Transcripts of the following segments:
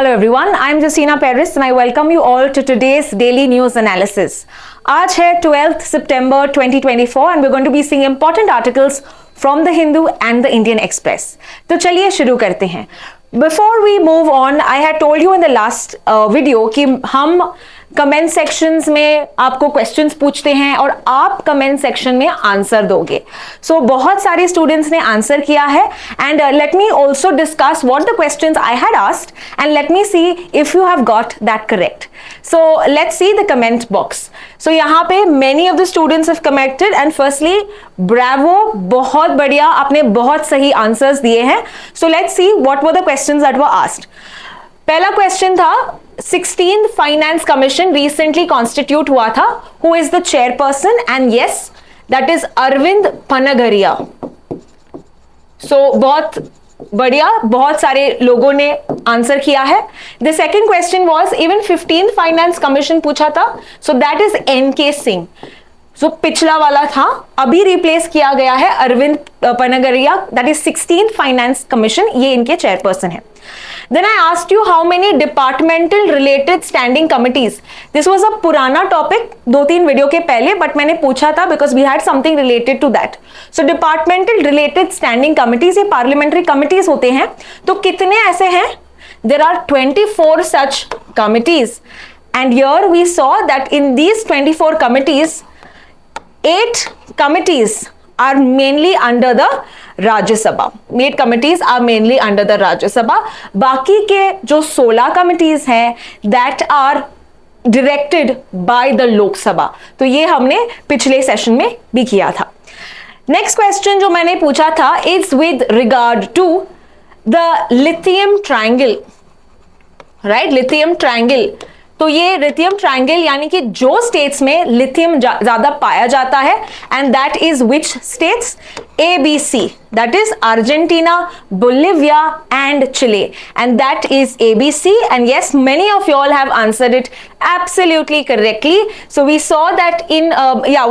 Hello everyone, I am Justina Paris and I welcome you all to today's daily news analysis. आज है 12th September 2024 and we're going to be seeing important articles from the Hindu and the Indian Express. तो चलिए शुरू करते हैं. Before we move on, I had told you in the last video कि हम comment sections में आपको questions पूछते हैं और आप कमेंट सेक्शन में आंसर दोगे. सो बहुत सारे स्टूडेंट्स ने आंसर किया है and let me also discuss what the questions I had asked and let me see if you have got that correct. So let's see the comment box. So यहाँ पे many of the students have commented and firstly bravo, बहुत बढ़िया, आपने बहुत सही answers दिए हैं. So let's see what were the questions that were asked. पहला क्वेश्चन था 16th finance commission recently constitute हुआ था. Who is the chairperson? And yes, that is Arvind Panagariya. So बहुत बढ़िया, बहुत सारे लोगों ने आंसर किया है. The second question was even 15th finance commission पूछा था. So that is NK Singh. जो पिछला वाला था अभी रिप्लेस किया गया है Arvind Panagariya, that is 16th finance commission, ये इनके चेयरपर्सन है. Then I asked you how many departmental related standing committees. This was a पुराना टॉपिक 2-3 वीडियो के पहले, बट मैंने पूछा था because we had something related to that. So departmental related standing committees, ये parliamentary committees होते हैं. तो कितने ऐसे हैं? There are 24 such committees, and here we saw that in these 24 committees, 8 committees are mainly under the Rajya Sabha. 8 committees are mainly under the Rajya Sabha. बाकी के जो 16 committees हैं, that are directed by the Lok Sabha. तो ये हमने पिछले session में भी किया था. नेक्स्ट क्वेश्चन जो मैंने पूछा था is with regard to the lithium triangle, right? lithium triangle. तो ये लिथियम ट्रायंगल यानी कि जो स्टेट्स में लिथियम ज्यादा पाया जाता है, and that is which states? ABC, that is Argentina, Bolivia and Chile, and that is ABC. And yes, many of you all have answered it absolutely correctly. So we saw that in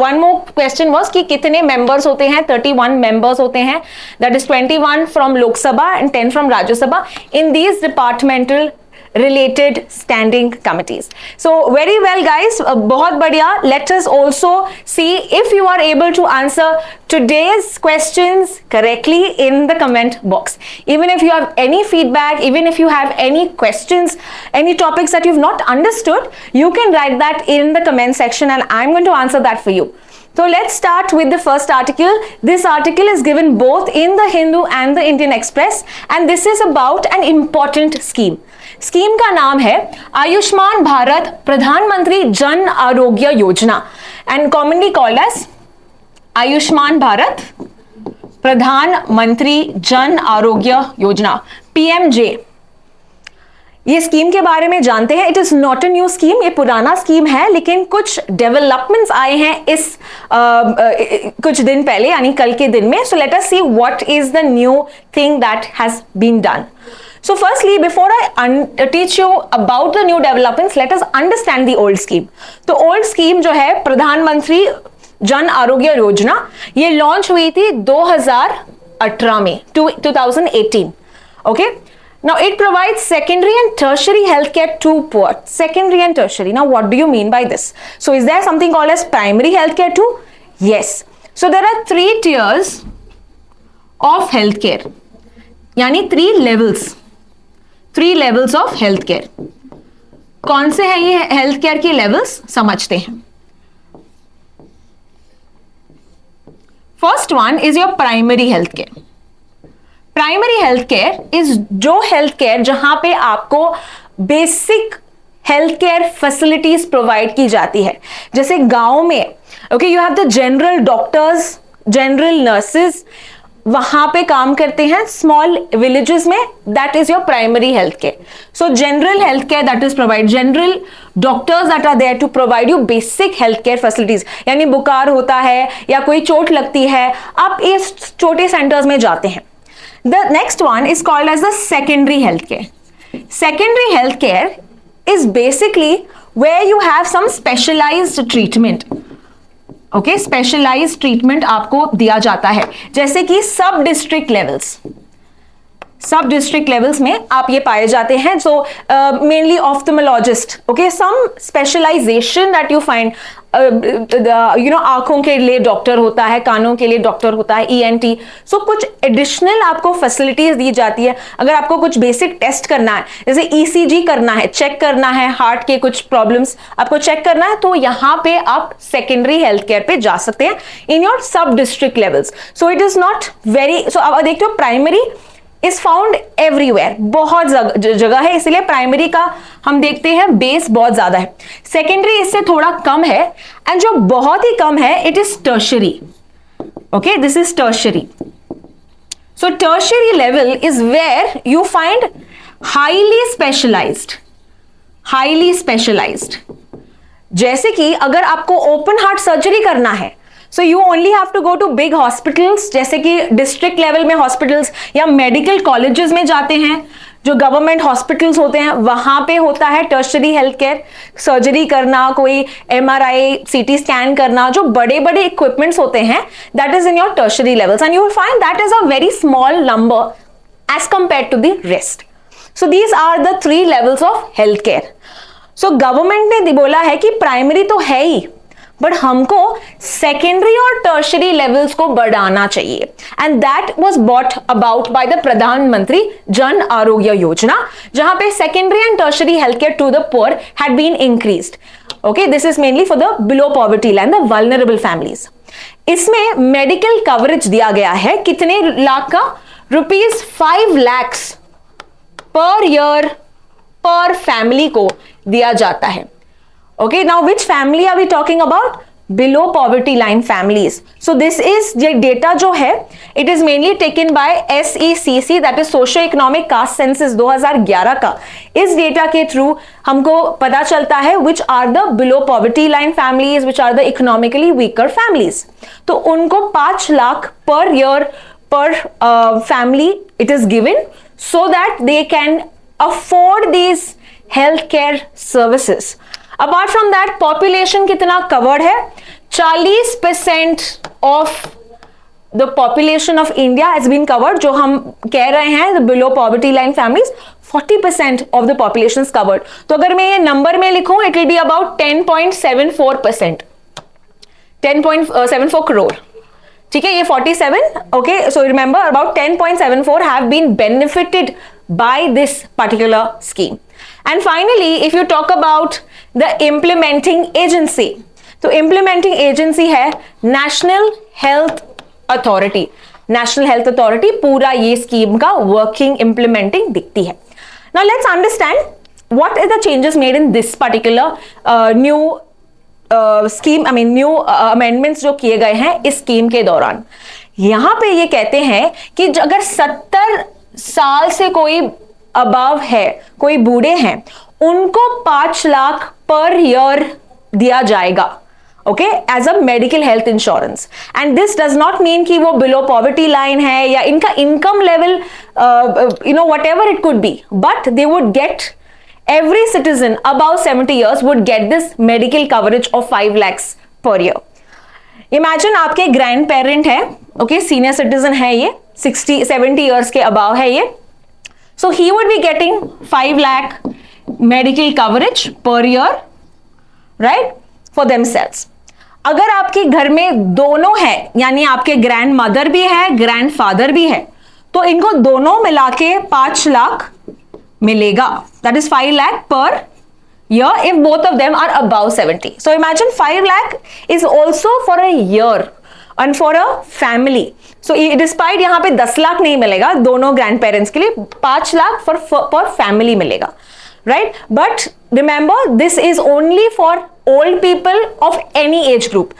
one more question was कि कितने members होते हैं? 31 members होते हैं. That is 21 from Lok Sabha and 10 from Rajya Sabha in these departmental related standing committees. So very well guys, बहुत बढ़िया. Let us also see if you are able to answer today's questions correctly in the comment box. Even if you have any feedback, even if you have any questions, any topics that you've not understood, you can write that in the comment section and I'm going to answer that for you. So let's start with the first article. This article is given both in the Hindu and the Indian Express and this is about an important scheme. Scheme का नाम है Ayushman Bharat Pradhan Mantri Jan Arogya Yojana and commonly called as Ayushman Bharat Pradhan Mantri Jan Arogya योजना, PMJ. ये scheme के बारे में जानते हैं. It is not a new scheme, ये पुराना स्कीम है, लेकिन कुछ डेवलपमेंट्स आए हैं इस कुछ दिन पहले यानी कल के दिन में. So let us see what is the new thing that has been done. So firstly, before I teach you about the new developments, let us understand the old scheme. तो old scheme जो है प्रधानमंत्री जन आरोग्य योजना, ये launch हुई थी 2018 में, 2018. Okay? Now it provides secondary and tertiary healthcare to poor. Secondary and tertiary. Now what do you mean by this? So is there something called as primary healthcare too? Yes. So there are 3 tiers of healthcare. यानी 3 levels. 3 levels of healthcare. कौन से हैं ये health care के levels? समझते हैं. First one is your primary health care. Primary health care is जो health care जहां पे आपको basic health care facilities provide की जाती है. जैसे गांव में okay you have the general doctors, general nurses, वहां पे काम करते हैं स्मॉल विलेजेस में. That is your primary health care. So general health care that is provide, general doctors that are there to provide you basic health care facilities. यानी बुखार होता है या कोई चोट लगती है, आप इस छोटे सेंटर्स में जाते हैं. The next one is called as the secondary health care. Secondary health care is basically where you have some specialised treatment. Okay, specialised treatment आपको दिया जाता है, जैसे कि sub district levels. Sub district levels में आप ये पाए जाते हैं. So mainly ophthalmologist, okay, some specialisation that you find, आंखों के लिए डॉक्टर होता है, कानों के लिए डॉक्टर होता है, ENT. सो कुछ एडिशनल आपको फैसिलिटीज दी जाती है. अगर आपको कुछ बेसिक टेस्ट करना है, जैसे ECG करना है, चेक करना है, हार्ट के कुछ प्रॉब्लम्स आपको चेक करना है, तो यहां पे आप सेकेंडरी हेल्थ केयर पे जा सकते हैं in your sub district levels. So it is not very, so अब देखते हो प्राइमरी इज फाउंड एवरीवेयर, बहुत जगह है, इसलिए प्राइमरी का हम देखते हैं बेस बहुत ज्यादा है. सेकेंडरी इससे थोड़ा कम है, एंड जो बहुत ही कम है it is tertiary. Okay, this is tertiary. So tertiary level is where you find highly specialised. जैसे कि अगर आपको ओपन हार्ट सर्जरी करना है, so you only have to go to big hospitals, जैसे कि डिस्ट्रिक्ट लेवल में हॉस्पिटल्स या मेडिकल कॉलेजेस में जाते हैं, जो गवर्नमेंट हॉस्पिटल्स होते हैं वहां पे होता है टर्शरी हेल्थ केयर. सर्जरी करना, कोई MRI CT स्कैन करना, जो बड़े बड़े इक्विपमेंट्स होते हैं, that is in your tertiary levels, and you will find that is a very small number as compare to the rest. So these are the 3 levels of health care. So government ने बोला है कि primary तो है ही, but हमको secondary और tertiary levels को बढ़ाना चाहिए, and that was bought about by the Pradhan Mantri Jan Arogya Yojana, जहां पे secondary and tertiary health care to the poor had been increased. Okay, this is mainly for the below poverty line, the vulnerable families. इसमें medical coverage दिया गया है कितने लाख का? ₹5 lakh per year पर family को दिया जाता है. Okay, now which family are we talking about? Below poverty line families. So this is ये data जो है, it is mainly taken by SECC, that is Socio-Economic Caste Census 2011 का. इस data के through हमको पता चलता है which are the below poverty line families, which are the economically weaker families. तो उनको 5 lakh per year per family it is given so that they can afford these healthcare services. Apart from that population कितना covered है? 40% of the population of India has been covered. जो हम कह रहे हैं below poverty line families, 40% of the population covered. तो अगर मैं ये नंबर में लिखूं, it will be about 10.74%, 10.74 crore. ठीक है, ये 47. Okay, so remember about 10.74 have been benefited by this particular scheme. And finally, if you talk about the implementing agency, तो implementing agency है National Health Authority. National Health Authority पूरा ये scheme का working implementing दिखती है. Now let's understand what is the changes made in this particular new scheme, I mean new amendments जो किए गए हैं इस scheme के दौरान. यहाँ पे ये कहते हैं कि अगर 70 साल से कोई अबव है, कोई बूढ़े हैं, उनको 5 लाख पर ईयर दिया जाएगा. Okay, as a medical health insurance. And this does not mean कि वो बिलो पॉवर्टी लाइन है या इनका income level whatever it could be, but they would get, every citizen above 70 years would get this medical coverage of 5 lakhs per year. Imagine आपके grand parent है, okay, senior citizen है, ये 60-70 years के above है ये. So he would be getting 5 lakh medical coverage per year, right, for themselves. अगर आपके घर में दोनों है, यानी आपके ग्रैंड मदर भी है, ग्रैंड फादर भी है, तो इनको दोनों मिला के 5 लाख मिलेगा. दैट इज 5 लाख पर year if both of them are above 70. So imagine 5 lakh is also for a year and for a family. So despite यहाँ पे 10 लाख नहीं मिलेगा दोनों ग्रैंड पेरेंट्स के लिए, 5 लाख पर फैमिली मिलेगा, right? But remember this is only for old people of any age group,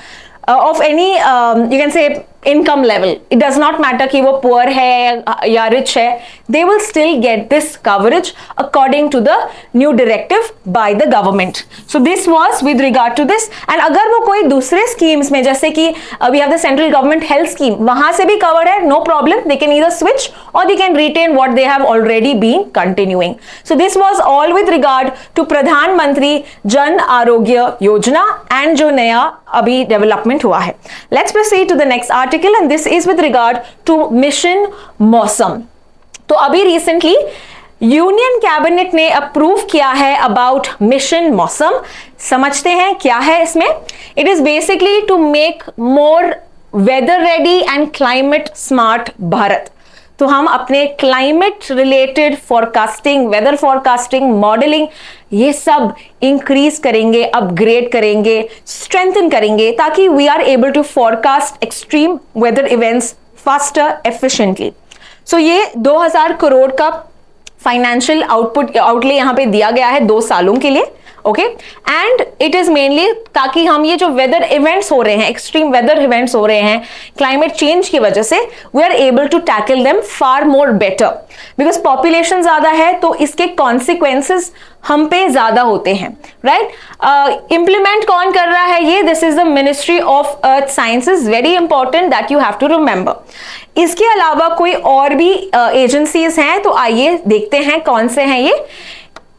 of any you can say income level. It does not matter कि वो poor है या rich है, they will still get this coverage according to the new directive by the government. So this was with regard to this. And अगर वो कोई दूसरे schemes में, जैसे कि we have the central government health scheme, वहां से भी covered है, no problem, they can either switch or they can retain what they have already been continuing. So this was all with regard to प्रधानमंत्री जन आरोग्य योजना and जो नया अभी development हुआ है. Let's proceed to the next article and this is with regard to Mission Mausam. तो अभी recently union cabinet ने अप्रूव किया है अबाउट मिशन मौसम। समझते हैं क्या है इसमें। It is basically to make more weather ready and climate smart Bharat. तो हम अपने climate related forecasting, weather forecasting, modelling, ये सब इंक्रीज करेंगे, अपग्रेड करेंगे, स्ट्रेंथन करेंगे, ताकि we are able to forecast extreme weather events faster, efficiently. So ये 2000 करोड़ का फाइनेंशियल आउटले यहां पे दिया गया है 2 सालों के लिए। Okay, and it is mainly ताकि हम ये जो वेदर इवेंट्स हो रहे हैं, एक्सट्रीम वेदर इवेंट्स हो रहे हैं क्लाइमेट चेंज की वजह से, we are able to tackle them far more better. Because population ज्यादा है तो इसके कॉन्सिक्वेंसेस हम पे ज्यादा होते हैं, राइट। इंप्लीमेंट कौन कर रहा है ये? This is the ministry of Earth Sciences, very important that you have to remember. इसके अलावा कोई और भी एजेंसीज हैं, तो आइए देखते हैं कौन से हैं ये।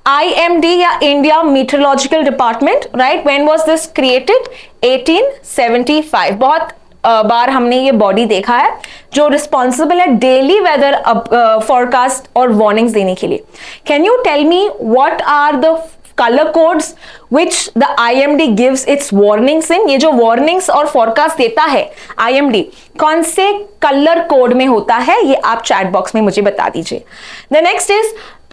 IMD या India meteorological department, right, when was this created? 1875। बहुत बार हमने ये बॉडी देखा है जो रिस्पॉन्सिबल है डेली वेदर फॉरकास्ट और वार्निंग्स देने के लिए। Can you tell me what are the color codes which the IMD gives its warnings in? ये जो warnings और forecast देता है IMD, कौन से color code में होता है, ये आप chat box में मुझे बता दीजिए। The next is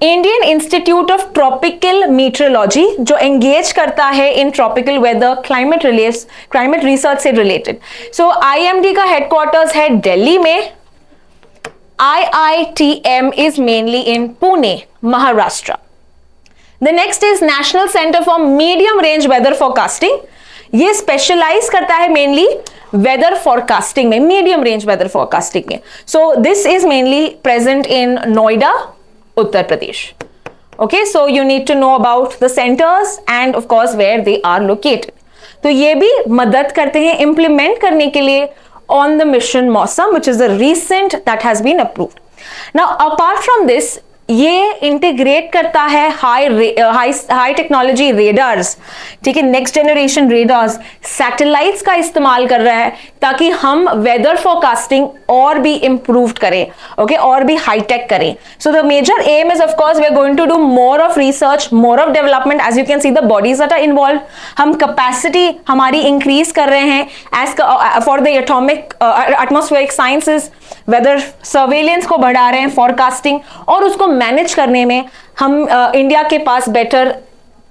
Indian Institute of Tropical Meteorology, जो एंगेज करता है in tropical weather, climate research से रिलेटेड। सो IMD का हेडक्वार्टर्स है दिल्ली में। IITM is mainly in Pune, Maharashtra. The next is National Centre for Medium range weather Forecasting. ये specialise करता है मेनली वेदर फोरकास्टिंग में, मीडियम रेंज वेदर फोरकास्टिंग में। So this is mainly present in Noida, Uttar Pradesh. Okay, so you need to know about the centers and of course where they are located. तो ये भी मदद करते हैं implement करने के लिए on the mission मौसम, which is the recent that has been approved. Now apart from this, ये इंटीग्रेट करता है हाई टेक्नोलॉजी रेडार्स, ठीक है, नेक्स्ट जनरेशन रेडार्स, सैटेलाइट्स का इस्तेमाल कर रहा है ताकि हम वेदर फोरकास्टिंग और भी इंप्रूव करें, ओके, और भी हाईटेक करें। So the major aim is of course we are going to do more of research, more of development. As you can see the bodies that are involve, हम capacity हमारी increase कर रहे हैं as for the atomic atmospheric sciences, weather surveillance को बढ़ा रहे हैं, forecasting, और उसको मैनेज करने में हम इंडिया के पास बेटर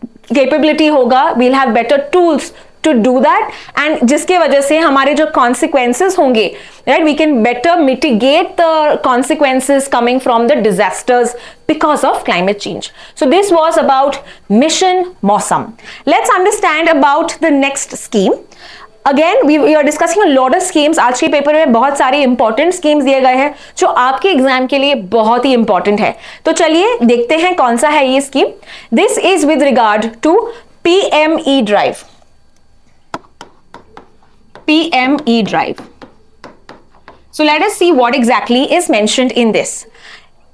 कैपेबिलिटी होगा, we'll have better tools to do that, and जिसके वजह से हमारे जो कॉन्सिक्वेंसेस होंगे, right, we can better mitigate the consequences coming from the disasters because of climate change. So this was about mission मौसम. Let's understand about the next scheme. Again, we are discussing a lot of schemes. आज के paper में बहुत सारे important schemes दिए गए हैं जो आपके एग्जाम के लिए बहुत ही इंपॉर्टेंट है। तो चलिए देखते हैं कौन सा है ये scheme. This is with regard to PME drive. PME drive. So let us see what exactly is mentioned in this.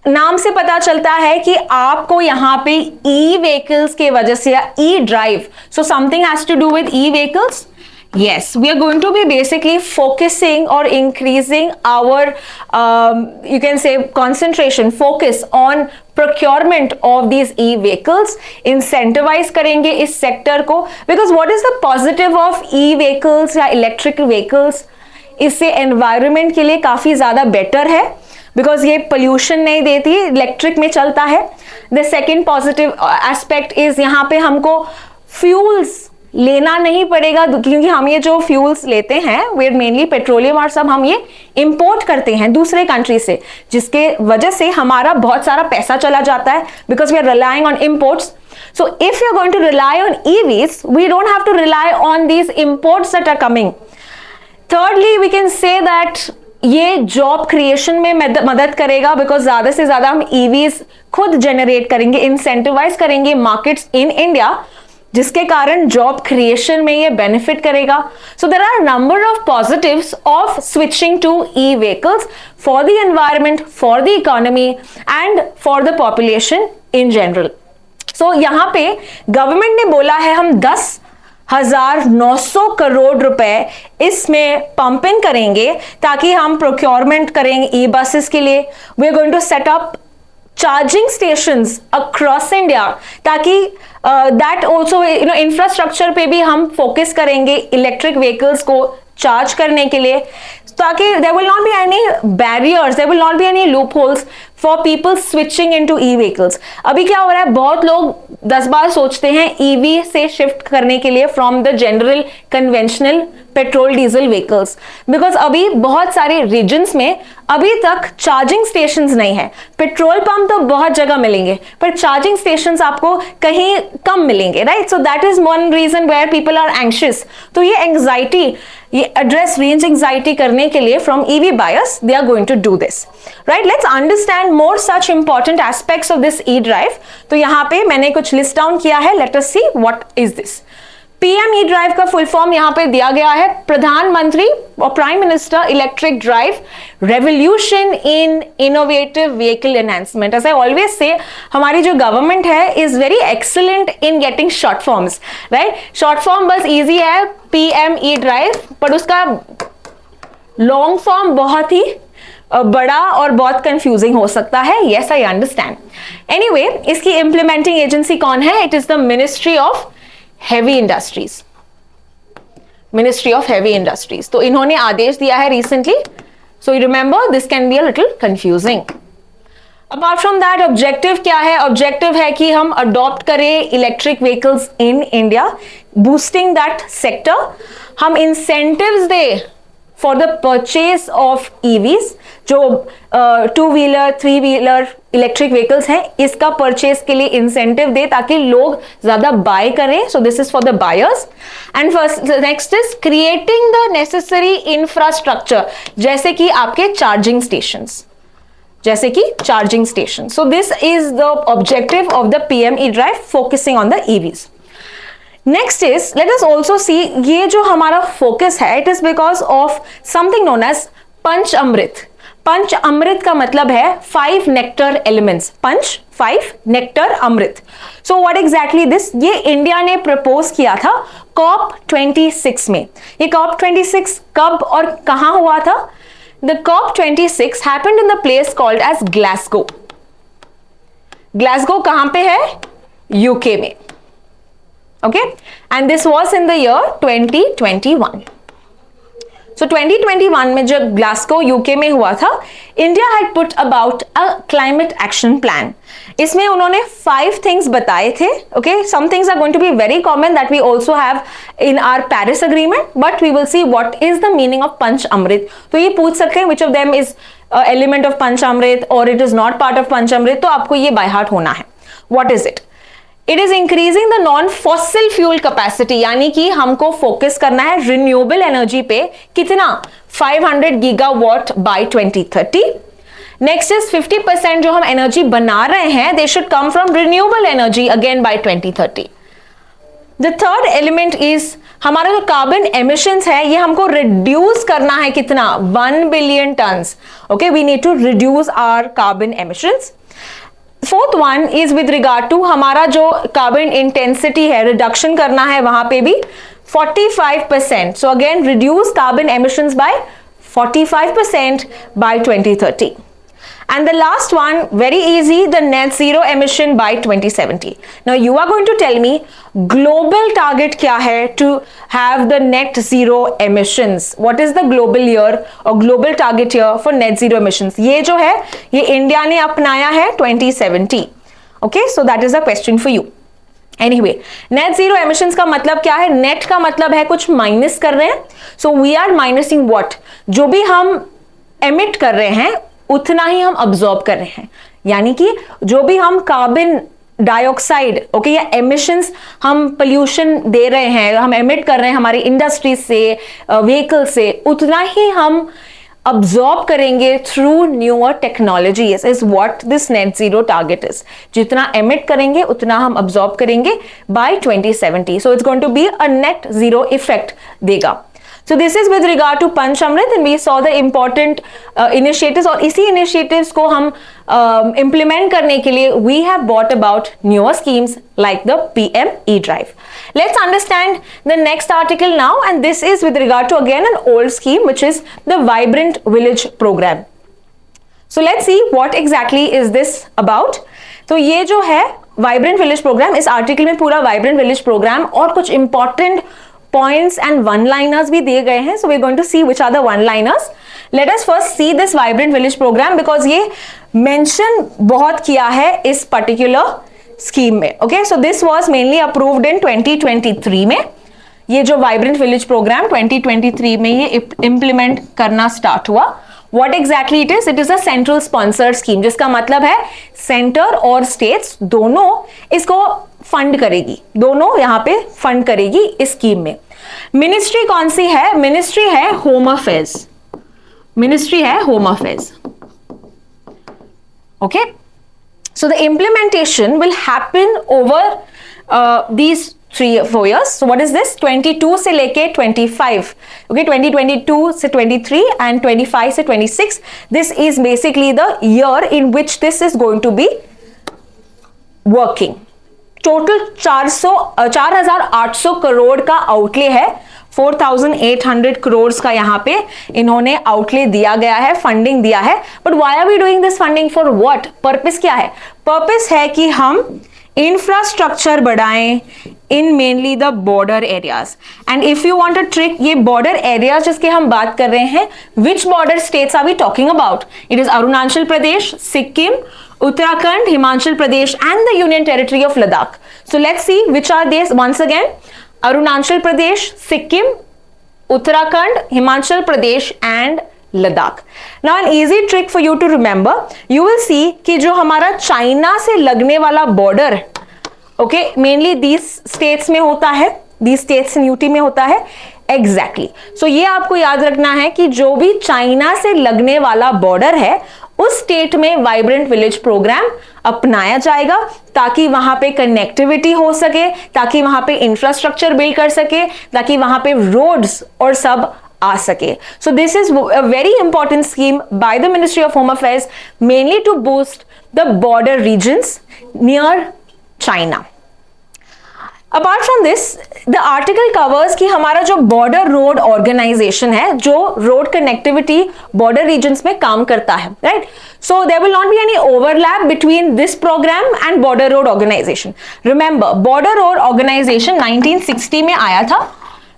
नाम से पता चलता है कि आपको यहाँ पे ई व्हीकल्स के वजह से, या E drive, so something has to do with E vehicles. Yes, we are going to be basically focusing or increasing our, you can say, concentration, focus on procurement of these e-vehicles. Incentivize करेंगे इस sector को, because what is the positive of e-vehicles या electric vehicles? इससे environment के लिए काफी ज़्यादा better है, because ये pollution नहीं देती, electric में चलता है. The second positive aspect is यहाँ पे हमको fuels लेना नहीं पड़ेगा, क्योंकि हम ये जो फ्यूल्स लेते हैं वे मेनली पेट्रोलियम और सब हम ये इंपोर्ट करते हैं दूसरे कंट्री से, जिसके वजह से हमारा बहुत सारा पैसा चला जाता है, because we are relying on imports. So if you are going to rely on EVs, we don't have to rely on these imports that are coming. Thirdly, we can say that ये job creation में मदद करेगा, because ज्यादा से ज्यादा हम EVs खुद generate करेंगे, इंसेंटिवाइज करेंगे मार्केट्स इन इंडिया, जिसके कारण जॉब क्रिएशन में ये बेनिफिट करेगा. So there are number of positives of switching to e vehicles for the environment, for the economy and for the population in general. So यहाँ पे government ने बोला है हम 10,900 करोड़ रुपए इसमें पंप इन करेंगे ताकि हम प्रोक्योरमेंट करेंगे ई बसेस के लिए. We are going to set up charging stations across India, ताकि दैट ऑल्सो इंफ्रास्ट्रक्चर पे भी हम फोकस करेंगे इलेक्ट्रिक व्हीकल्स को चार्ज करने के लिए, ताकि there will not be any barriers, there will not be any loopholes for people switching into e-vehicles. अभी क्या हो रहा है, बहुत लोग 10 बार सोचते हैं ईवी से शिफ्ट करने के लिए from the general conventional petrol diesel vehicles, because अभी बहुत सारे रीजन्स में अभी तक चार्जिंग स्टेशंस नहीं है. पेट्रोल पंप तो बहुत जगह मिलेंगे पर चार्जिंग स्टेशंस आपको कहीं कम मिलेंगे, right? So that is one reason where people are anxious. तो ये एंग्जाइटी, ये एड्रेस रेंज एंग्जाइटी करने के लिए from EV buyers they are going to do this, right? Let's understand more such important aspects of this E drive. तो यहां पे मैंने कुछ लिस्ट डाउन किया है. Let us see what is this. PM E drive का full form यहां पे दिया गया है, प्रधानमंत्री और prime minister electric drive revolution in innovative vehicle enhancement. As I always say, हमारी जो गवर्नमेंट है is very excellent in getting short forms, right? Short form बस इजी है पीएम ई ड्राइव, पर उसका लॉन्ग फॉर्म बहुत ही बड़ा और बहुत कंफ्यूजिंग हो सकता है. Yes, I understand. एनीवे, इसकी इंप्लीमेंटिंग एजेंसी कौन है? It is the ministry of heavy industries. Ministry of heavy industries. तो इन्होंने आदेश दिया है recently. So you remember, this can be a little confusing. Apart from that, objective क्या है? ऑब्जेक्टिव है कि हम अडॉप्ट करें electric vehicles in India, boosting that sector. हम इंसेंटिव्स दे for the purchase of EVs. जो 2 व्हीलर 3 व्हीलर इलेक्ट्रिक व्हीकल्स हैं, इसका परचेज के लिए इंसेंटिव दे ताकि लोग ज्यादा बाय करें. So this is for the buyers. And first next is creating the necessary infrastructure, जैसे कि आपके चार्जिंग स्टेशंस, जैसे कि charging station. So this is the objective of the PM E drive, focusing on the EVs. Next is, let us also see, ये जो हमारा focus है, it is because of something known as Panch Amrit. Panch Amrit का मतलब है 5 nectar elements. पंच 5 nectar अमृत. So what exactly this? ये India ने प्रपोज किया था COP26 में. ये COP26 कब और कहां हुआ था? The COP26 happened in the place called as Glasgow. Glasgow कहां पे है? यूके में. Okay, and this was in the year 2021. So 2021 में जब ग्लास्गो यूके में हुआ था, India had put about a climate action plan. इसमें उन्होंने 5 थिंग्स बताए थे. Okay, some things are going to be very common that we also have in our Paris agreement, but we will see what is the meaning of Panch Amrit. तो ये पूछ सकते हैं which of them is element of Panch Amrit और it is not part of Panch Amrit. तो आपको ये by heart होना है. What is it? It is increasing the non fossil fuel capacity, यानी कि हमको फोकस करना है रिन्यूएबल एनर्जी पे. कितना? 500 गीगावाट बाय 2030. नेक्स्ट इज 50% जो हम एनर्जी बना रहे हैं, they should come from renewable energy again by 2030. The third element is हमारा जो कार्बन एमिशंस है, ये हमको रिड्यूस करना है. कितना? 1 billion tonnes. Okay, we need to reduce our carbon emissions. Fourth one is with regard to हमारा जो कार्बन इंटेंसिटी है, रिडक्शन करना है वहां पे भी 45%. So again reduce carbon emissions by 45% by 2030. And the last one, very easy, the net zero emission by 2070. Now you are going to tell me global target क्या है to have the net zero emissions. What is the global year or global target year for net zero emissions? ये जो है, ये India ने अपनाया है 2070. Okay, so that is a question for you. Anyway, net zero emissions का मतलब क्या है? Net का मतलब है कुछ माइनस कर रहे हैं. So we are minusing what? जो भी हम emit कर रहे हैं उतना ही हम अब्सॉर्ब कर रहे हैं. यानी कि जो भी हम कार्बन डाइऑक्साइड ओके या एमिशंस हम पोल्यूशन दे रहे हैं, हम एमिट कर रहे हैं हमारी इंडस्ट्री से, व्हीकल से, उतना ही हम अब्सॉर्ब करेंगे through newer technologies. Is what this net zero target is. जितना एमिट करेंगे उतना हम अब्सॉर्ब करेंगे by 2070. So it's going to be a net zero effect देगा. So this is with regard to Panch Amrit, and we saw the important initiatives, और इसी initiatives को हम implement करने के लिए we have brought about newer schemes like the PM E-Drive. Let's understand the next article now, and this is with regard to again an old scheme which is the Vibrant Village program. So let's see what exactly is this about. तो ये जो है vibrant village programme, इस article में पूरा vibrant village programme और कुछ important points and one liners भी दिए गए हैं। So we are going to see which are the one liners. Let us first see this vibrant village programme because ये मेंशन बहुत किया है इस पर्टिकुलर स्कीम में। Okay, so this was mainly approved in 2023 में। ये जो वाइब्रेंट विलेज प्रोग्राम 2023 में ये इंप्लीमेंट करना स्टार्ट हुआ। What exactly it is? It is a central sponsored scheme, जिसका मतलब है सेंटर और स्टेट्स दोनों इसको फंड करेगी, दोनों यहां पे फंड करेगी इस स्कीम में। मिनिस्ट्री कौन सी है? मिनिस्ट्री है होम अफेयर्स, मिनिस्ट्री है home affairs. Okay, so the implementation will happen over these 3-4 years. So what is this? 22 से लेके 25. Okay, 2022 से 23 and 25 से 26. This is basically the year in which this is going to be working. Total 4,800 crore का outlay है, 4,800 करोड़ का यहाँ पे इन्होंने आउटले दिया गया है, फंडिंग दिया है। But why are we doing this funding for what? Purpose क्या है? पर्पस है कि हम इंफ्रास्ट्रक्चर बढ़ाएं in mainly the border areas. And if you want a trick, ये बॉर्डर एरियाज जिसके हम बात कर रहे हैं, which border states are we talking about? It is Arunachal Pradesh, Sikkim, Uttarakhand, Himachal Pradesh and the Union Territory of Ladakh. So let's see which are these once again. Arunachal Pradesh, Sikkim, Uttarakhand, Himachal Pradesh and Ladakh. Now an easy trick for you to remember, you will see कि जो हमारा China से लगने वाला border, okay, mainly these states में होता है, these states in UT में होता है exactly. So ये आपको याद रखना है कि जो भी चाइना से लगने वाला बॉर्डर है उस स्टेट में वाइब्रेंट विलेज प्रोग्राम अपनाया जाएगा ताकि वहां पे कनेक्टिविटी हो सके, ताकि वहां पे इंफ्रास्ट्रक्चर बिल्ड कर सके, ताकि वहां पे रोड्स और सब आ सके। So this is a very important scheme by the ministry of Home Affairs mainly to boost the border regions near China. Apart from this, the article covers कि हमारा जो बॉर्डर रोड ऑर्गेनाइजेशन है, जो road connectivity border regions में काम करता है, right? So there will not be any overlap between this programme and Border Road Organisation. Remember, Border Road Organisation 1960 में आया था,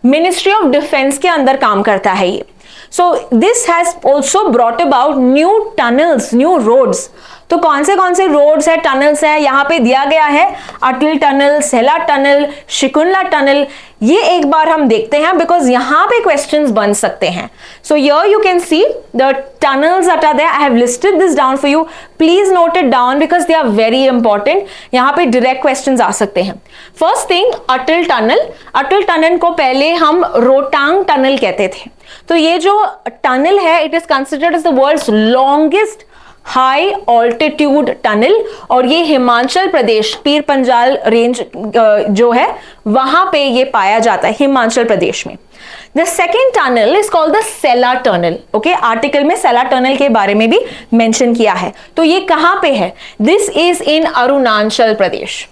मिनिस्ट्री ऑफ डिफेंस के अंदर काम करता है ये। So this has also brought about new tunnels, new roads. तो कौन से रोड्स है, टनल्स है, यहाँ पे दिया गया है अटल टनल, सेला टनल, शिकुनला टनल। ये एक बार हम देखते हैं बिकॉज यहाँ पे क्वेश्चंस बन सकते हैं। So here you can see the tunnels that are there. I have listed this down for you, please note it down because they are very important. यहाँ पे डायरेक्ट क्वेश्चंस आ सकते हैं। First thing, Atal tunnel. Atal tunnel को पहले हम Rohtang tunnel कहते थे। तो ये जो टनल है, it is considered as the world's longest high altitude tunnel, और ये हिमाचल प्रदेश, पीर पंजाल रेंज जो है वहां पे ये पाया जाता है, हिमाचल प्रदेश में। The second tunnel is called the Sela tunnel. Okay, article में सेला टनल के बारे में भी मेंशन किया है। तो ये कहां पे है? This is in Arunachal Pradesh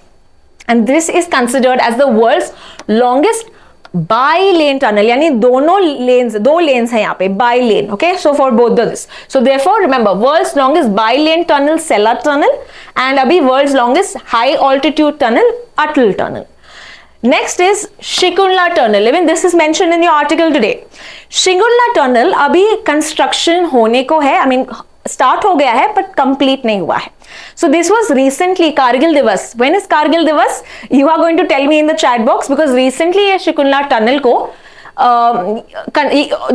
and this is considered as the world's longest bi lane tunnel, यानी दोनों लेन्स, दो लेन्स है यहाँ पे, bi lane. Okay, so for both this, so therefore remember world's longest bi lane tunnel Sela tunnel and अभी world's longest high altitude tunnel Atal tunnel. Next is Shinku La tunnel. Even this is mentioned in your article today. Shinku La tunnel अभी construction होने को है, I mean start हो गया है but complete नहीं हुआ है। So this was recently Kargil Divas. When is Kargil Divas? You are going to tell me in the chat box because recently ये शिकुनला टनल को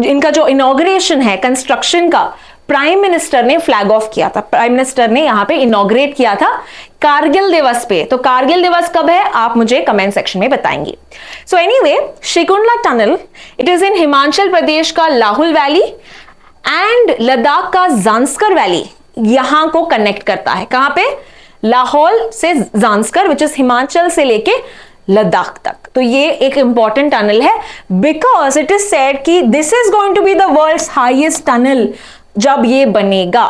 इनका जो इनॉग्रेशन है कंस्ट्रक्शन का, प्राइम मिनिस्टर ने फ्लैग ऑफ किया था। प्राइम मिनिस्टर ने यहाँ पे इनॉग्रेट किया था कारगिल दिवस पे। तो कारगिल दिवस कब है आप मुझे कमेंट सेक्शन में बताएंगे। So anyway, Shinku La tunnel it is in Himachal Pradesh का लाहौल वैली एंड लद्दाख का जांस्कर वैली, यहां को कनेक्ट करता है। कहां पे? लाहौल से जांस्कर, विच इज हिमाचल से लेके लद्दाख तक। तो ये एक इंपॉर्टेंट टनल है बिकॉज इट इज सेड कि this is going to be the world's highest tunnel जब ये बनेगा।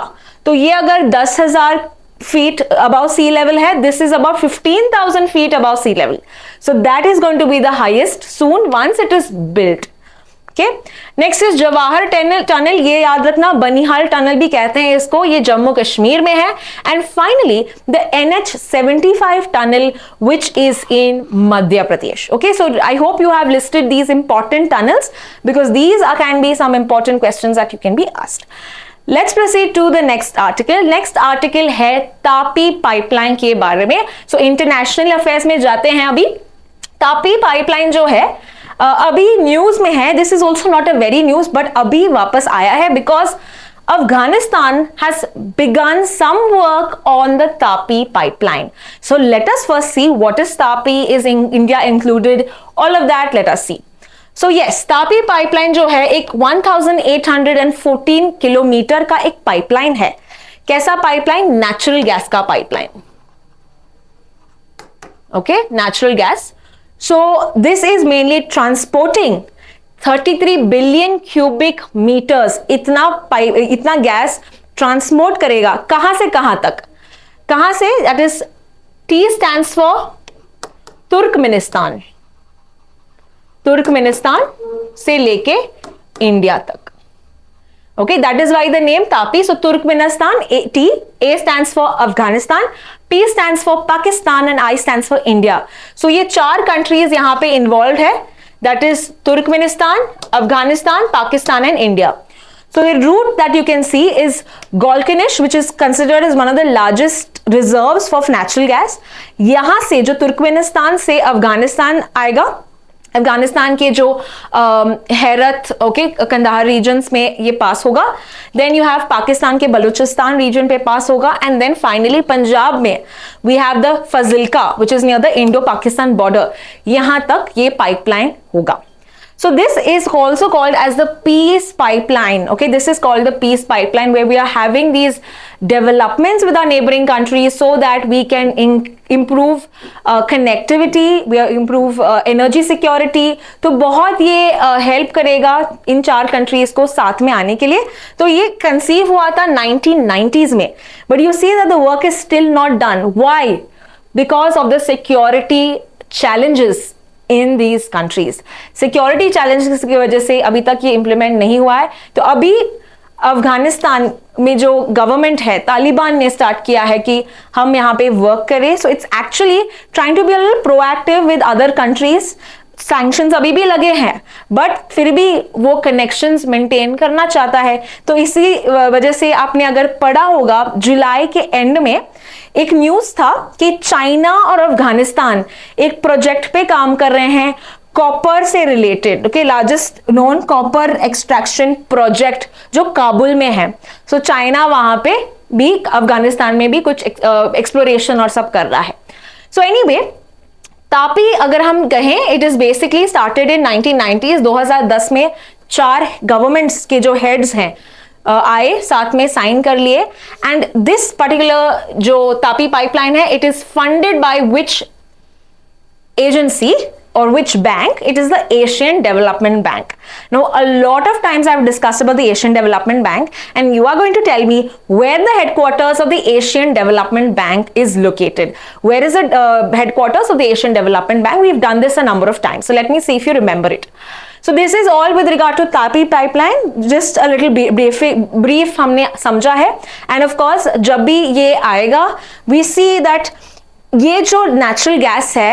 तो ये अगर 10,000 फीट अबाउ सी लेवल है, this is about 15,000 feet above sea level. So that is going to be the highest soon once it is built. Okay, next is Jawahar tunnel, ये याद रखना, बनिहाल टनल भी कहते हैं इसको, ये जम्मू कश्मीर में है। And finally the NH75 tunnel which is in Madhya Pradesh. Okay, so I hope you have listed these important tunnels because these can be some important questions that you can be asked. Let's proceed to the next article. Next article है TAPI pipeline के बारे में। So international affairs में जाते हैं। अभी Tapi pipeline जो है अभी न्यूज में है, this is also not a very news but अभी वापस आया है because Afghanistan has begun some work on the Tapi pipeline. So let us first see what is Tapi, is in India included, all of that let us see. So yes, Tapi pipeline जो है एक 1814 kilometre का एक pipeline है। कैसा pipeline? Natural gas का pipeline. Okay, natural gas. So this is mainly transporting 33 billion cubic meters, इतना gas transport करेगा। कहां से कहां तक? कहां से? That is T stands for Turkmenistan, Turkmenistan से लेके इंडिया तक। Okay, that is why the name Tapi. So Turkmenistan, T, A stands for Afghanistan, P stands for Pakistan and I stands for India. So ये 4 countries यहाँ पे involved है, that is Turkmenistan, Afghanistan, Pakistan and India. So the route that you can see is Golkanish, which is considered as one of the largest reserves of natural gas. यहाँ से जो Turkmenistan से अफगानिस्तान आएगा, अफगानिस्तान के जो हेरत, ओके, कंधार रीजन्स में ये पास होगा। देन यू हैव पाकिस्तान के बलूचिस्तान रीजन पे पास होगा एंड देन फाइनली पंजाब में we have the Fazilka which is near the Indo Pakistan border, यहां तक ये पाइपलाइन होगा। So this is also called as the peace pipeline. Okay, this is called the peace pipeline where we are having these developments with our neighboring countries so that we can improve connectivity, we improve energy security. तो बहुत ये help करेगा इन 4 countries को साथ में आने के लिए। तो ये conceive हुआ था 1990s में, but you see that the work is still not done. Why? Because of the security challenges in these countries. Security challenges की वजह से अभी तक ये इंप्लीमेंट नहीं हुआ है। तो अभी अफगानिस्तान में जो गवर्नमेंट है, तालिबान ने स्टार्ट किया है कि हम यहाँ पे वर्क करें। So it's actually trying to be a little proactive with other countries. Sanctions अभी भी लगे हैं बट फिर भी वो कनेक्शंस मेंटेन करना चाहता है। तो इसी वजह से आपने अगर पढ़ा होगा जुलाई के एंड में एक न्यूज था कि चाइना और अफगानिस्तान एक प्रोजेक्ट पे काम कर रहे हैं कॉपर से related. Okay, largest known copper extraction project जो काबुल में है। सो चाइना वहां पे भी, अफगानिस्तान में भी कुछ एक्सप्लोरेशन और सब कर रहा है। सो एनीवे, तापी अगर हम कहें, it is basically started in 1990s। 2010 में 4 गवर्नमेंट्स के जो हेड्स हैं आए, साथ में साइन कर लिए। एंड दिस पर्टिकुलर जो तापी पाइपलाइन है, it is funded by which agency or which bank? It is the Asian Development Bank. Now a lot of times I have discussed about the Asian Development Bank and you are going to tell me where the headquarters of the Asian Development Bank is located. Where is the headquarters of the Asian Development Bank? We've done this a number of times, so let me see if you remember it. So this is all with regard to Tapi pipeline. Just a little brief हमने समझा है। And of course जब भी ये आएगा, we see that ये जो natural gas है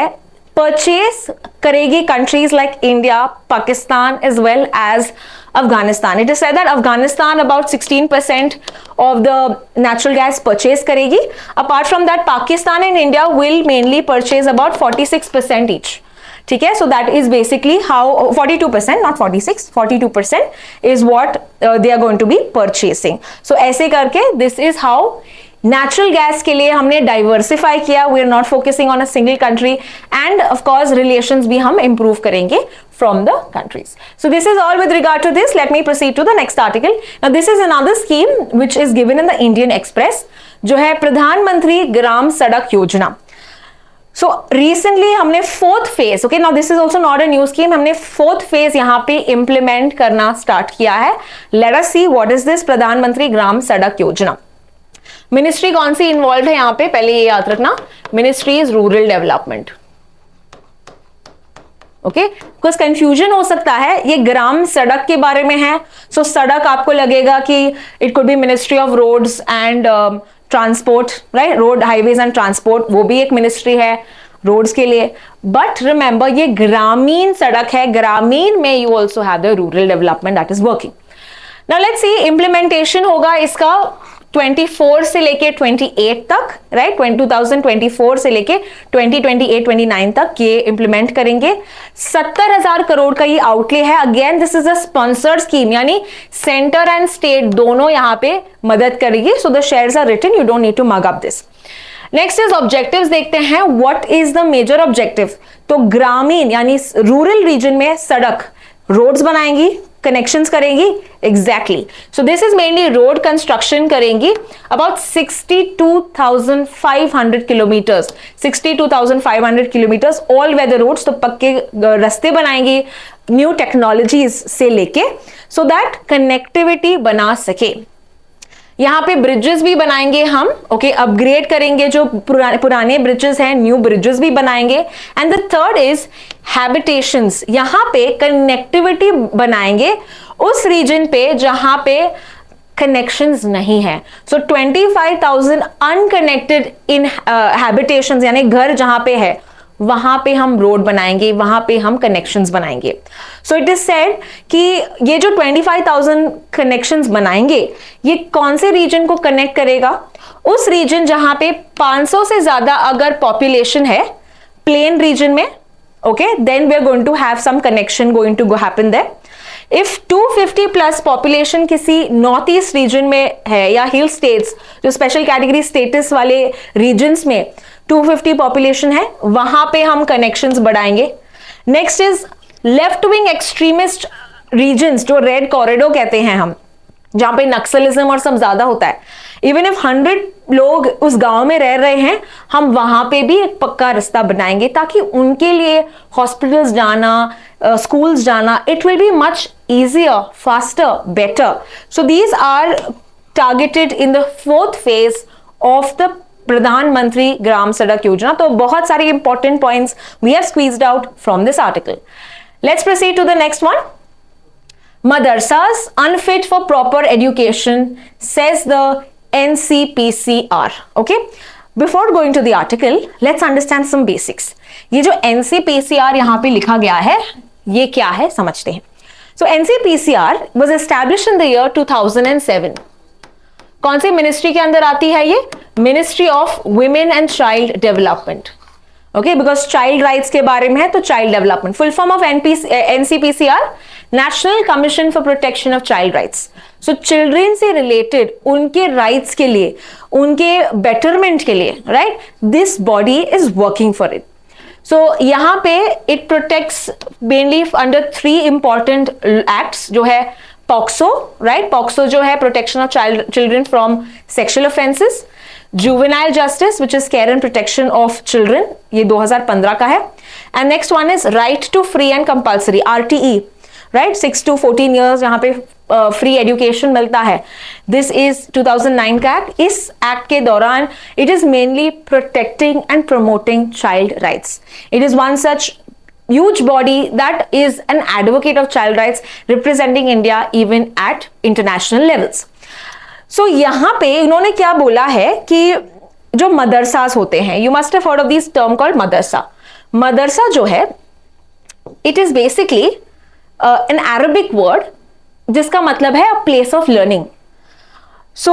purchase करेगी countries like India, Pakistan as well as Afghanistan. It is said that Afghanistan about 16% of the natural gas purchase करेगी. Apart from that, Pakistan and India will mainly purchase about 46% each. ठीक है, so that is basically how 42%, not 46, 42% is what they are going to be purchasing. So ऐसे करके this is how natural gas के लिए हमने diversify किया। We are not focusing on a single country and of course relations भी हम improve करेंगे from the countries. So this is all with regard to this. Let me proceed to the next article. Now this is another scheme which is given in the Indian Express, जो है प्रधानमंत्री ग्राम सड़क योजना। So recently हमने 4th phase, okay, now this is also not a new scheme, हमने 4th phase यहाँ पे implement करना स्टार्ट किया है। Let us see what is this प्रधानमंत्री ग्राम सड़क योजना। मिनिस्ट्री कौन सी इन्वॉल्व है यहाँ पे, पहले ये याद रखना, ministry is rural development. Okay, because confusion हो सकता है, ये ग्राम सड़क के बारे में है, सो सड़क आपको लगेगा कि it could be ministry of roads and transport, right, road highways and transport, वो भी एक मिनिस्ट्री है रोड्स के लिए, बट रिमेंबर ये ग्रामीण सड़क है, ग्रामीण में you also have the rural development that is working. Now let's see implementation होगा इसका 24 से लेके 28 तक, राइट, 2024 से लेके 2028-29 तक ये इंप्लीमेंट करेंगे। 70,000 करोड़ का ये आउटले है। Again this is a sponsored scheme, यानी सेंटर एंड स्टेट दोनों यहां पे मदद करेगी। So the shares are written, you don't need to mug up this. Next is objectives देखते हैं, what is the major objective. तो ग्रामीण यानी रूरल रीजन में सड़क, रोड्स बनाएंगी, कनेक्शंस करेंगी, exactly. So this is mainly road construction करेंगी, about 62,500 kilometres, 62,500 kilometres all weather roads, तो पक्के रास्ते बनाएंगे न्यू टेक्नोलॉजीज से लेके, सो दैट कनेक्टिविटी बना सके। यहां पे ब्रिजेस भी बनाएंगे हम, ओके, अपग्रेड करेंगे जो पुराने ब्रिजेस हैं, न्यू ब्रिजेस भी बनाएंगे। And the third is habitations, यहां पे कनेक्टिविटी बनाएंगे उस रीजन पे जहां पे कनेक्शंस नहीं है। सो 25,000 अनकनेक्टेड इन हैबिटेशंस, यानी घर जहां पे है वहां पे हम रोड बनाएंगे, वहां पे हम कनेक्शंस बनाएंगे। सो इट इज सेड कि ये जो 25,000 कनेक्शंस बनाएंगे ये कौन से रीजन को कनेक्ट करेगा, उस रीजन जहां पे 500 से ज्यादा अगर पॉपुलेशन है प्लेन रीजन में, okay, then we are going to have some connection going to happen there. If 250 plus population किसी नॉर्थ ईस्ट रीजन में है या हिल स्टेट्स जो स्पेशल कैटेगरी स्टेटस वाले रीजन्स में 250 पॉपुलेशन है, वहां पे हम कनेक्शंस बढ़ाएंगे। Next is left wing extremist regions, जो रेड कॉरिडोर कहते हैं हम, जहां पे नक्सलिज्म और सब ज्यादा होता है। इवन इफ 100 लोग उस गांव में रह रहे हैं, हम वहां पे भी एक पक्का रास्ता बनाएंगे ताकि उनके लिए हॉस्पिटल्स जाना, स्कूल्स जाना, it will be much easier, faster, better. So these are targeted in the 4th phase of the प्रधानमंत्री ग्राम सड़क योजना। तो बहुत सारे important points we have squeezed out from this article. Let's proceed to the next one. Madrasas unfit for proper education says the NCPCR। Okay, before going to the article let's understand some basics. ये जो NCPCR यहां पे लिखा गया है ये क्या है समझते हैं। So NCPCR was established in the year 2007. कौन सी मिनिस्ट्री के अंदर आती है ये? Ministry of women and child development. Okay, because child rights के बारे में है तो child development. Full form of NCPCR, national commission for protection of child rights. So children से रिलेटेड उनके राइट्स के लिए, उनके बेटरमेंट के लिए, right, this body is working for it. So यहां पे it protects mainly under 3 important acts, जो है पॉक्सो, राइट, पॉक्सो जो है protection of children from sexual offences, juvenile justice which is care and protection of children, ये 2015 का है। And next one is right to free and compulsory, RTE, right, 6 to 14 years जहां पे free education मिलता है, this is 2009 का act. इस act के दौरान it is mainly protecting and promoting child rights. It is one such huge body that is an advocate of child rights, representing India even at international levels. So यहां पे इन्होंने क्या बोला है कि जो मदरसास होते हैं, you must have heard of this term called मदरसा। मदरसा जो है it is basically an Arabic word जिसका मतलब है a place of learning. So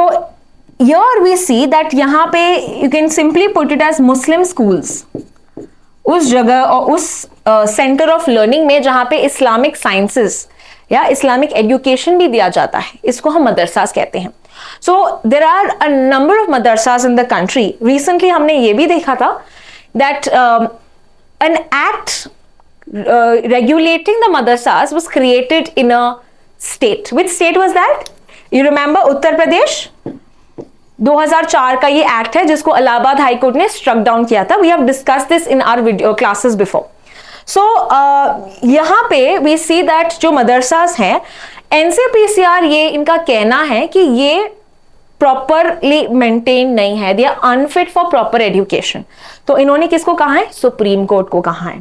here we see that यहां पे you can simply put it as Muslim schools, उस जगह और उस सेंटर ऑफ लर्निंग में जहां पे इस्लामिक साइंसेस या इस्लामिक एजुकेशन भी दिया जाता है, इसको हम मदरसास कहते हैं। So there are a number of madrasas in the country. Recently हमने ये भी देखा था that an act regulating the madrasas was created in a state. Which state was that? You remember Uttar Pradesh? 2004 का ये एक्ट है जिसको इलाहाबाद हाई कोर्ट ने स्ट्रक डाउन किया था। We have discuss this in our video classes before. So यहाँ पे we see that जो मदरसास हैं, NCPCR ये इनका कहना है कि ये प्रॉपरली मेंटेन नहीं है, they are unfit for proper education. तो इन्होंने किसको कहा है? सुप्रीम कोर्ट को कहा है,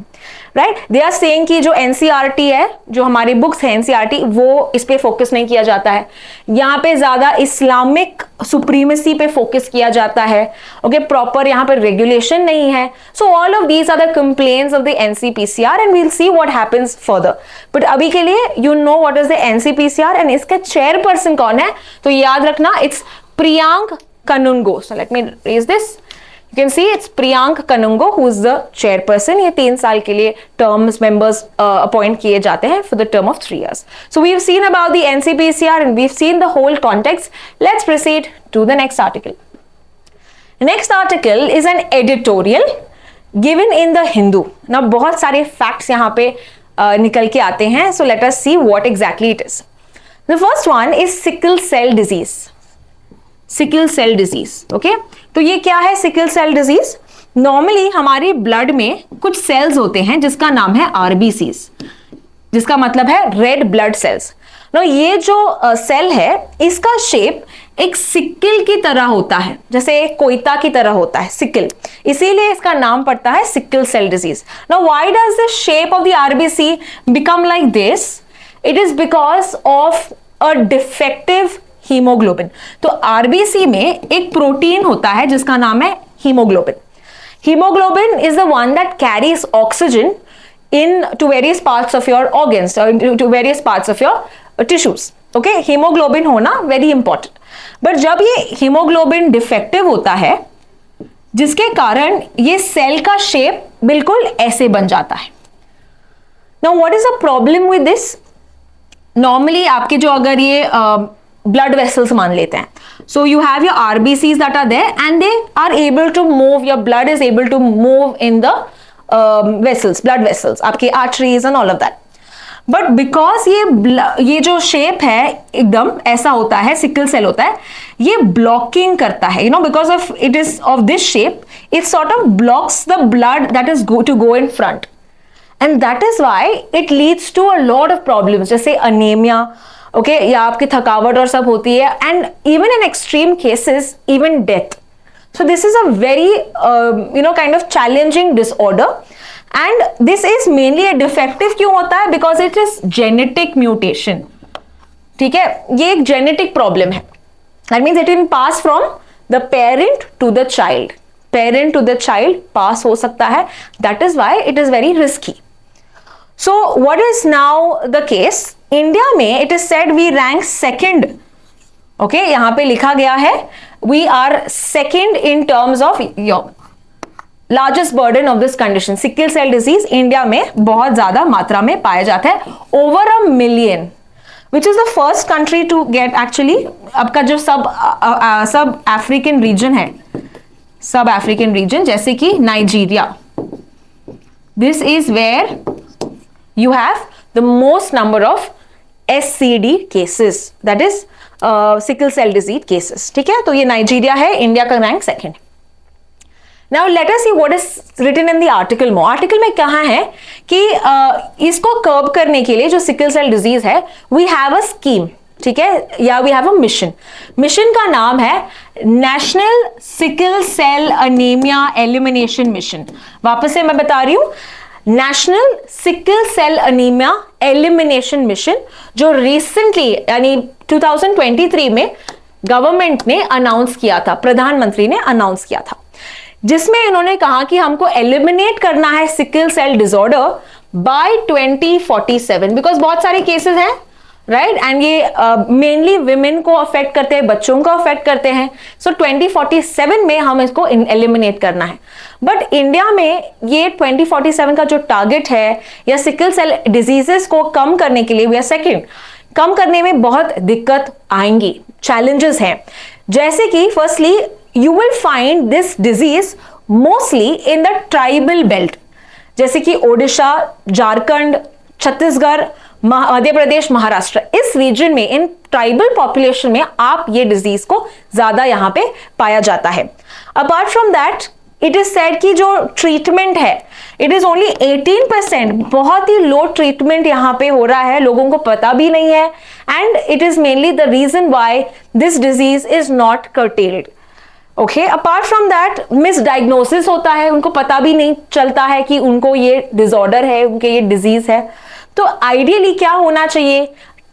राइट। दे आर सेइंग कि जो एनसीईआरटी है, जो हमारी बुक्स है एनसीईआरटी, वो इस पे फोकस नहीं किया जाता है, यहाँ पे ज्यादा इस्लामिक सुप्रीमेसी पे फोकस किया जाता है, ओके, प्रॉपर यहाँ पे रेगुलेशन नहीं है। So all of these are the complaints of the NCPCR and we will see what happens further. But अभी के लिए you know what is the NCPCR and इसका चेयरपर्सन कौन है, तो याद रखना, it's Priyank Kanungo. So let me raise this, you can see it's Priyank Kanungo who is the chairperson। ये 3 साल के लिए terms members appoint किए जाते हैं for the term of 3 years। So we've seen about the NCPCR and we've seen the whole context। Let's proceed to the next article। Next article is an editorial given in the Hindu। Now बहुत सारे facts यहाँ पे निकल के आते हैं। So let us see what exactly it is। The first one is sickle cell disease। Sickle cell disease, okay. तो ये क्या है सिकल सेल डिजीज? नॉर्मली हमारे ब्लड में कुछ सेल्स होते हैं जिसका नाम है आरबीसीज, जिसका मतलब है रेड ब्लड सेल्स। नो ये जो सेल है इसका शेप एक सिक्किल की तरह होता है, जैसे कोयता की तरह होता है सिक्किल, इसीलिए इसका नाम पड़ता है sickle cell disease. No why does the shape of the RBC become like this? It is because of a defective haemoglobin. तो आरबीसी में एक प्रोटीन होता है जिसका नाम है haemoglobin. Haemoglobin is the one that carries oxygen into various parts of your organs, to various parts of your tissues, okay. Haemoglobin होना very important. But जब ये हीमोग्लोबिन डिफेक्टिव होता है, जिसके कारण ये सेल का शेप बिल्कुल ऐसे बन जाता है। Now what is the problem with this? Normally आपके जो अगर ये blood vessels मान लेते हैं, so you have your RBCs that are there and they are able to move, your blood is able to move in the vessels, blood vessels, आपके arteries and all of that। but because ये जो shape है एकदम ऐसा होता है, sickle cell होता है, ये blocking करता है, you know, because of it is of this shape, it sort of blocks the blood that is to go in front, and that is why it leads to a lot of problems, जैसे anemia, okay, या आपकी थकावट और सब होती है, and even in extreme cases even death. So this is a very kind of challenging disorder and this is mainly a defective. क्यों होता है? Because it is genetic mutation, ठीक है, ये एक जेनेटिक प्रॉब्लम है। That means it can pass from the parent to the child, parent to the child pass हो सकता है, that is why it is very risky. So what is now the case? India में it is said we rank second, okay, यहां पे लिखा गया है we are second in terms of largest burden of this condition. Sickle cell disease India में बहुत ज्यादा मात्रा में पाया जाता है, over 1 million, which is the first country to get actually. आपका जो सब अफ्रीकन रीजन है, सब अफ्रीकन रीजन जैसे कि Nigeria, this is where you have the most number of SCD cases, that is sickle cell disease cases, ठीक है। तो ये नाइजीरिया है, इंडिया का rank second. Now let us see what is written in the article more। Article में कहा है कि इसको कर्ब करने के लिए जो सिकल सेल डिजीज है, we have a scheme, ठीक है, या we have a mission। Mission का नाम है national sickle cell anaemia elimination mission. वापस से मैं बता रही हूं, national sickle cell anaemia elimination mission, जो रिसेंटली यानी 2023 में गवर्नमेंट ने अनाउंस किया था, प्रधानमंत्री ने अनाउंस किया था, जिसमें इन्होंने कहा कि हमको एलिमिनेट करना है sickle cell disorder by 2047, because बहुत सारे केसेस हैं, राइट, एंड ये मेनली विमेन को अफेक्ट करते हैं, बच्चों को अफेक्ट करते हैं। सो 2047 में हम इसको एलिमिनेट करना है। बट इंडिया में ये 2047 का जो टारगेट है या सिकल सेल डिजीजेस को कम करने के लिए वी आर सेकंड, कम करने में बहुत दिक्कत आएंगी, चैलेंजेस हैं, जैसे कि firstly you will find this disease mostly in the tribal belt, जैसे कि ओडिशा, झारखंड, छत्तीसगढ़, मध्य प्रदेश, महाराष्ट्र, इस रीजन में, इन ट्राइबल पॉपुलेशन में आप ये डिजीज को ज्यादा यहां पे पाया जाता है। Apart from that it is said कि जो ट्रीटमेंट है इट इज ओनली 18%, बहुत ही लो ट्रीटमेंट यहाँ पे हो रहा है, लोगों को पता भी नहीं है, and it is mainly the reason why this disease is not curtailed. Okay, apart from that misdiagnosis होता है, उनको पता भी नहीं चलता है कि उनको ये डिसऑर्डर है, उनके ये डिजीज है. तो आइडियली क्या होना चाहिए,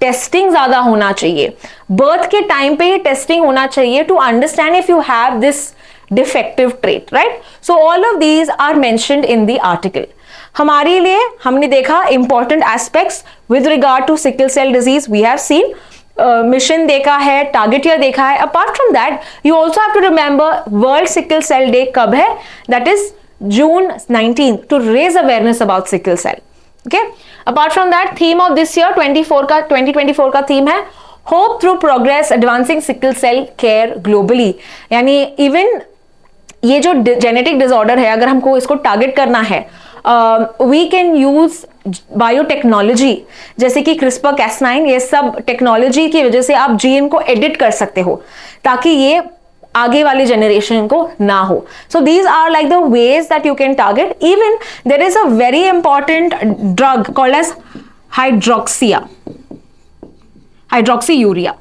टेस्टिंग ज्यादा होना चाहिए, बर्थ के टाइम पे ही टेस्टिंग होना चाहिए to understand if you have this defective trait, right. So all of these are mentioned in the article. हमारे लिए हमने देखा important aspects with regard to sickle cell disease. We have seen mission देखा है, target year देखा है. Apart from that you also have to remember world sickle cell day कब है, that is June 19th, to raise awareness about sickle cell. Okay, apart from that, theme of this year 2024 का theme है hope through progress advancing sickle cell care globally. यानी even ये जो genetic disorder है, अगर हमको इसको टारगेट करना है, वी कैन यूज बायोटेक्नोलॉजी जैसे कि CRISPR-Cas9, ये सब टेक्नोलॉजी की वजह से आप जीन को एडिट कर सकते हो ताकि ये आगे वाले जनरेशन को ना हो. So these are like the ways that you can target. Even there is a very important drug called as hydroxyurea.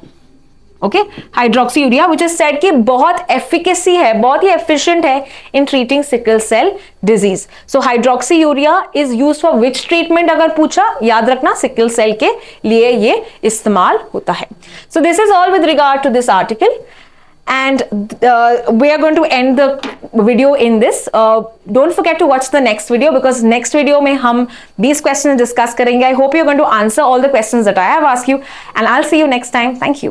Okay, hydroxyurea which is said कि बहुत एफिकेसी है, बहुत ही एफिशिएंट है in treating sickle cell disease. So hydroxyurea is used for which treatment, अगर पूछा याद रखना सिकल सेल के लिए ये इस्तेमाल होता है. So this is all with regard to this article. And we are going to end the video in this. Don't forget to watch the next video because next video में हम 20 questions discuss करेंगे. I hope you're going to answer all the questions that I have asked you and I'll see you next time. Thank you.